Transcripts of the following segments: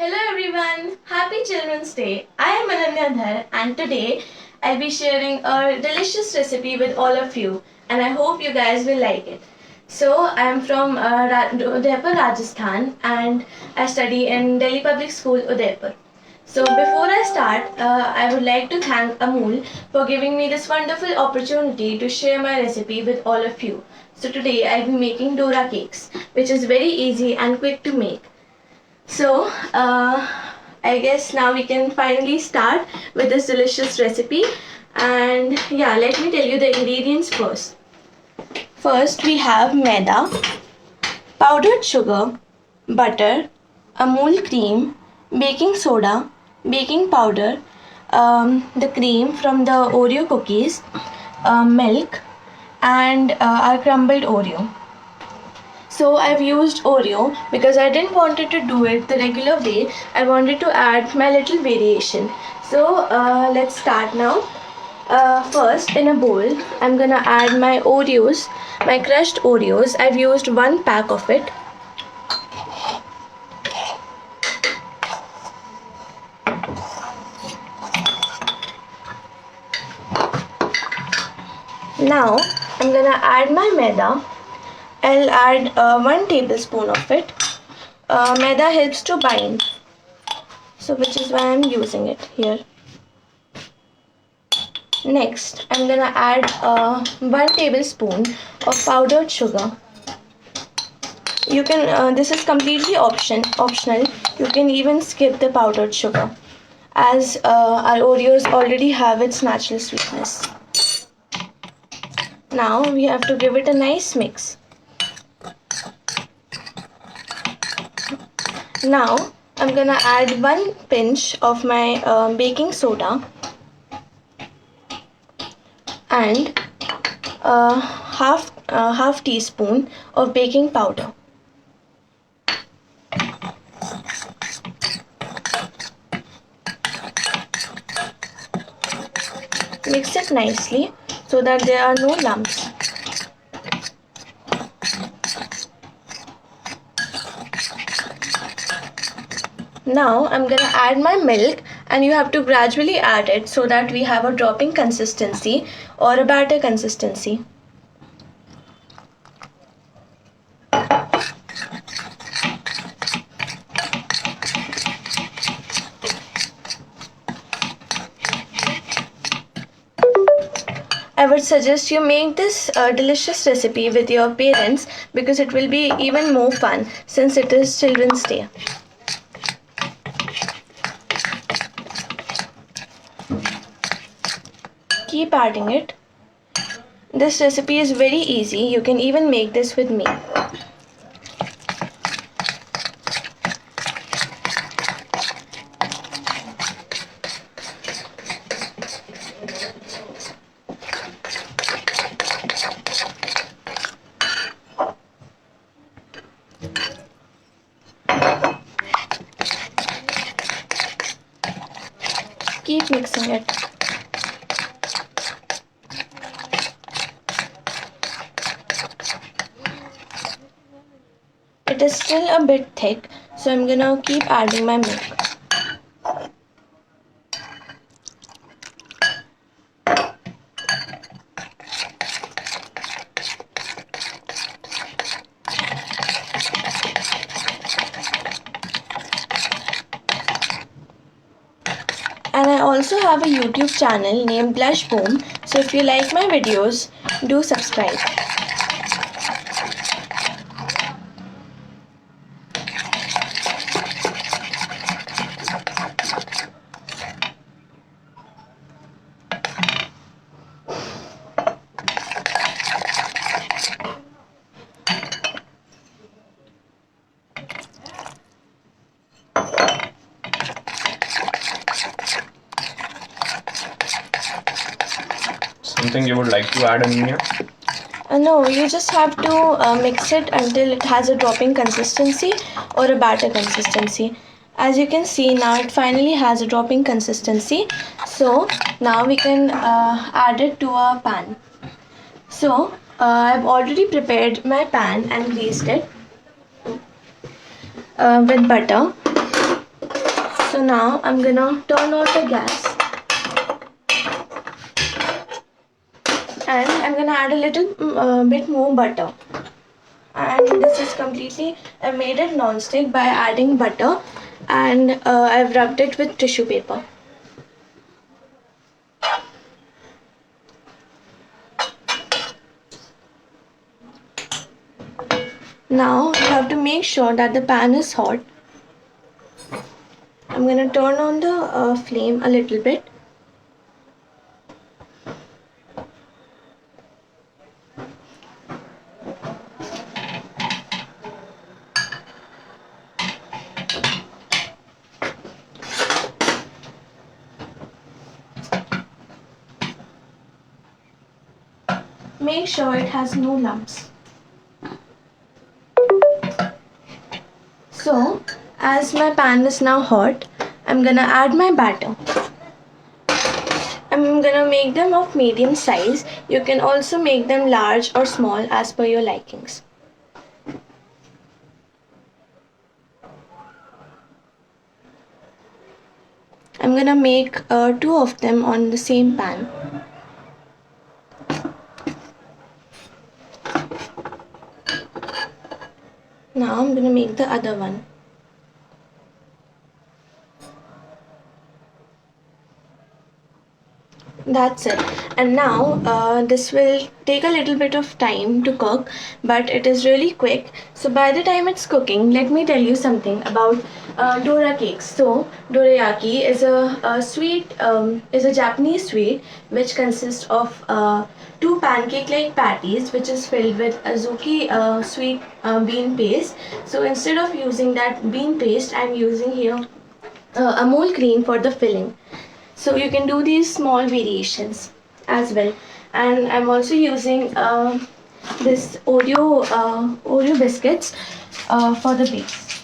Hello everyone, happy Children's Day. I am Ananya Dhar and today I'll be sharing a delicious recipe with all of you and I hope you guys will like it. So I am from Udaipur, Rajasthan and I study in Delhi Public School, Udaipur. So before I start, I would like to thank Amul for giving me this wonderful opportunity to share my recipe with all of you. So today I'll be making Dora Cakes, which is very easy and quick to make. So, I guess now we can finally start with this delicious recipe. And yeah, let me tell you the ingredients first. First, we have maida, powdered sugar, butter, Amul cream, baking soda, baking powder, the cream from the Oreo cookies, milk, and our crumbled Oreo. So I've used Oreo because I didn't want it to do it the regular way. I wanted to add my little variation. So let's start now. First, in a bowl, I'm gonna add my Oreos, my crushed Oreos. I've used 1 pack of it. Now I'm gonna add my maida. I'll add 1 tablespoon of it. Maida helps to bind, so which is why I'm using it here. Next, I'm gonna add 1 tablespoon of powdered sugar. You can this is completely optional. You can even skip the powdered sugar, as our Oreos already have its natural sweetness. Now we have to give it a nice mix. Now I'm gonna add 1 pinch of my baking soda and half teaspoon of baking powder. Mix it nicely so that there are no lumps. Now I'm gonna add my milk, and you have to gradually add it so that we have a dropping consistency or a batter consistency. I would suggest you make this delicious recipe with your parents because it will be even more fun since it is Children's Day. Keep adding it. This recipe is very easy. You can even make this with me. Keep mixing it. It is still a bit thick, so I'm gonna keep adding my milk. And I also have a YouTube channel named Blush Boom, so if you like my videos, do subscribe. Something you would like to add, Ananya? No, you just have to mix it until it has a dropping consistency or a batter consistency. As you can see now, it finally has a dropping consistency. So now we can add it to our pan. So I've already prepared my pan and greased it with butter. So now I'm gonna turn on the gas and I'm gonna add a little bit more butter. And this is completely, I made it non-stick by adding butter, and I've rubbed it with tissue paper. Now you have to make sure that the pan is hot. I'm gonna turn on the flame a little bit. Make sure it has no lumps. So, as my pan is now hot, I'm gonna add my batter. I'm gonna make them of medium size. You can also make them large or small as per your likings. I'm gonna make 2 of them on the same pan. Now I'm gonna make the other one. That's it. And now this will take a little bit of time to cook, but it is really quick. So by the time it's cooking, let me tell you something about Dora Cakes. So dorayaki is a sweet, is a Japanese sweet which consists of 2 pancake-like patties, which is filled with azuki sweet bean paste. So instead of using that bean paste, I'm using here Amul cream for the filling. So you can do these small variations as well. And I'm also using this Oreo biscuits for the base.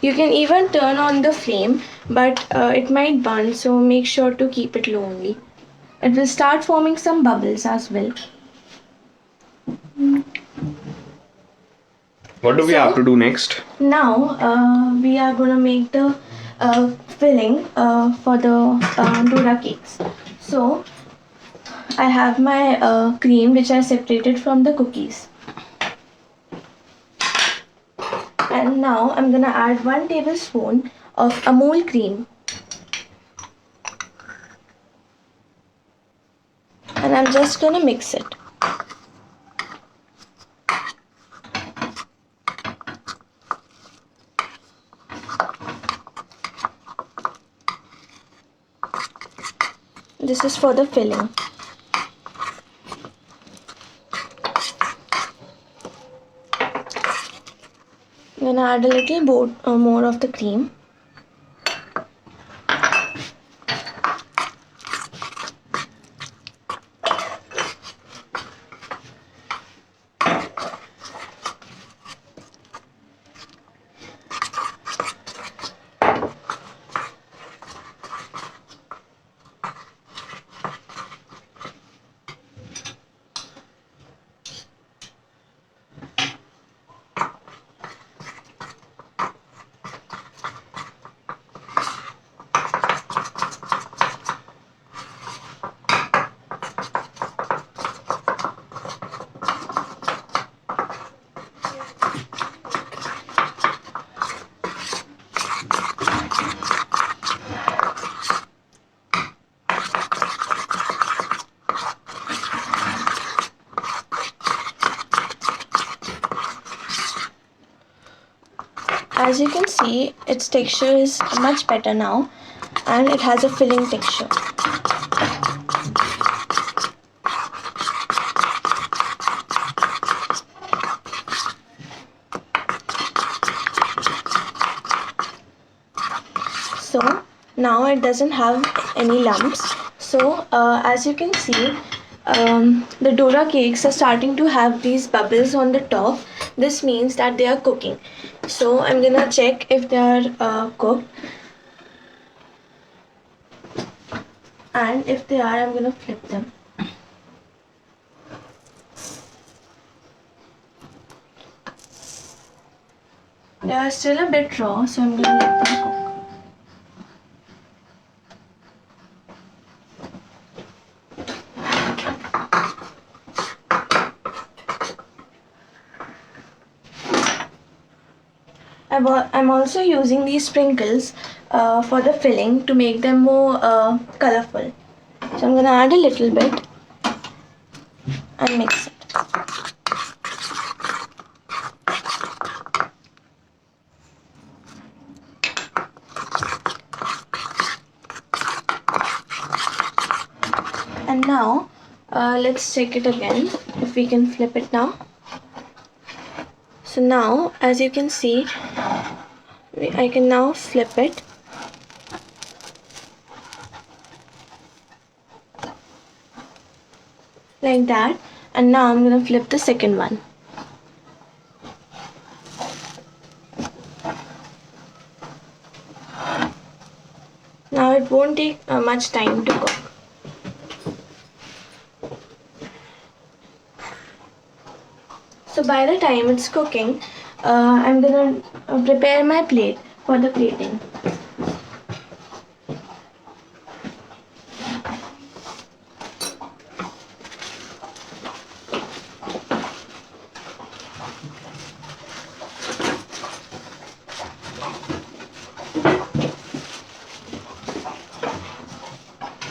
You can even turn on the flame, but it might burn, so make sure to keep it low only. It will start forming some bubbles as well. What do we have to do next? Now we are gonna make the filling for the Dora cakes. So I have my cream which I separated from the cookies. And now I'm gonna add 1 tablespoon of Amul cream. And I'm just gonna mix it. This is for the filling. I'm gonna add a little more of the cream. As you can see, its texture is much better now and it has a filling texture. So now it doesn't have any lumps. So as you can see, the Dora cakes are starting to have these bubbles on the top. This means that they are cooking. So I'm gonna check if they are cooked, and if they are, I'm gonna flip them. They are still a bit raw, so I'm gonna let them cook. I'm also using these sprinkles for the filling to make them more colorful. So I'm gonna add a little bit and mix it. And now let's check it again if we can flip it now. So now, as you can see, I can now flip it. Like that. And now I'm gonna flip the second one. Now it won't take much time to cook. So by the time it's cooking, I'm gonna prepare my plate for the plating.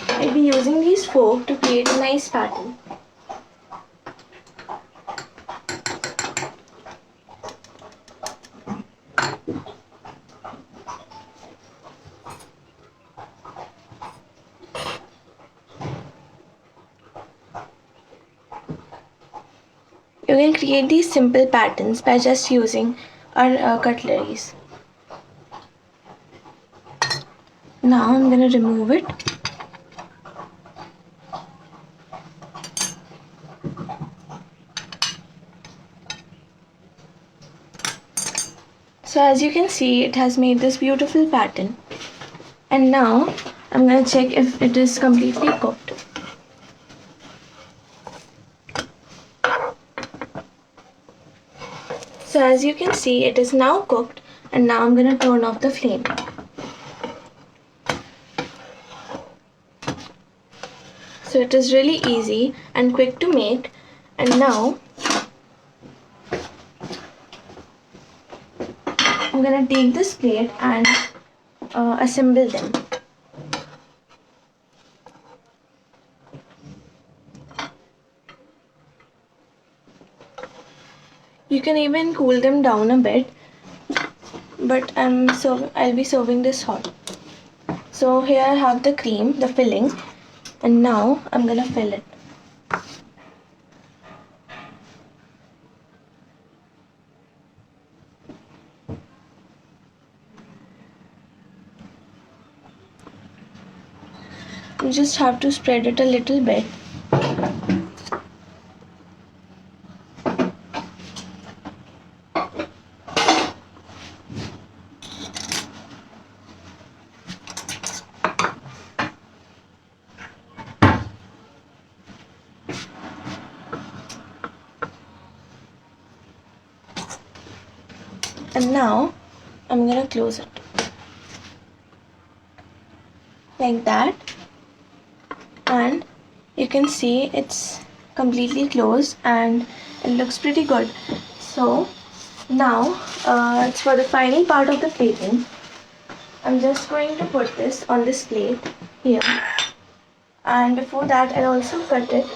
I'll be using these forks to create a nice pattern. You can create these simple patterns by just using our cutleries. Now I'm going to remove it. So as you can see, it has made this beautiful pattern. And now I'm going to check if it is completely cooked. So as you can see, it is now cooked, and now I'm going to turn off the flame. So it is really easy and quick to make. And now I'm going to take this plate and assemble them. You can even cool them down a bit, but I'll be serving this hot. So here I have the cream, the filling, and now I'm gonna fill it. You just have to spread it a little bit. And now I'm gonna close it like that, and you can see it's completely closed and it looks pretty good. So now it's for the final part of the plating. I'm just going to put this on this plate here, and before that I'll also cut it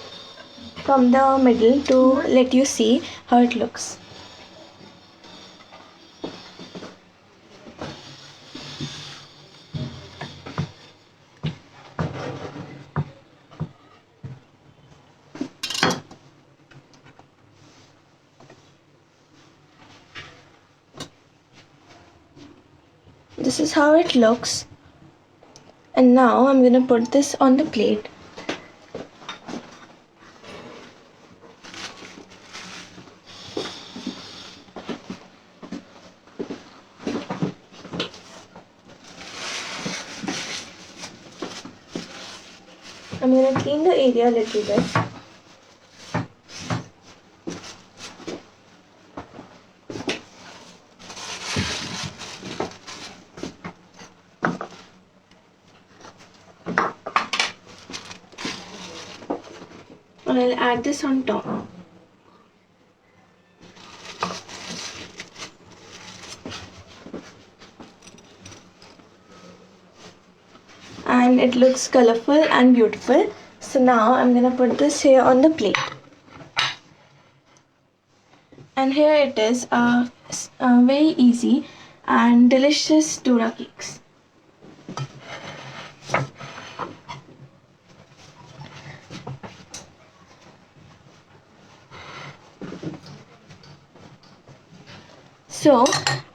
from the middle to let you see how it looks. This is how it looks. And now I'm going to put this on the plate. I'm going to clean the area a little bit. and I'll add this on top. And it looks colorful and beautiful. So now I'm gonna put this here on the plate. And here it is, very easy and delicious Dora cakes. So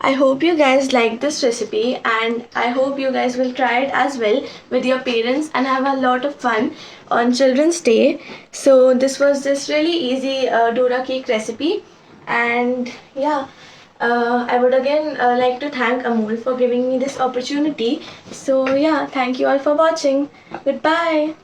I hope you guys like this recipe, and I hope you guys will try it as well with your parents and have a lot of fun on Children's Day. So this was this really easy Dora cake recipe, and yeah, I would again like to thank Amul for giving me this opportunity. So yeah, thank you all for watching. Goodbye.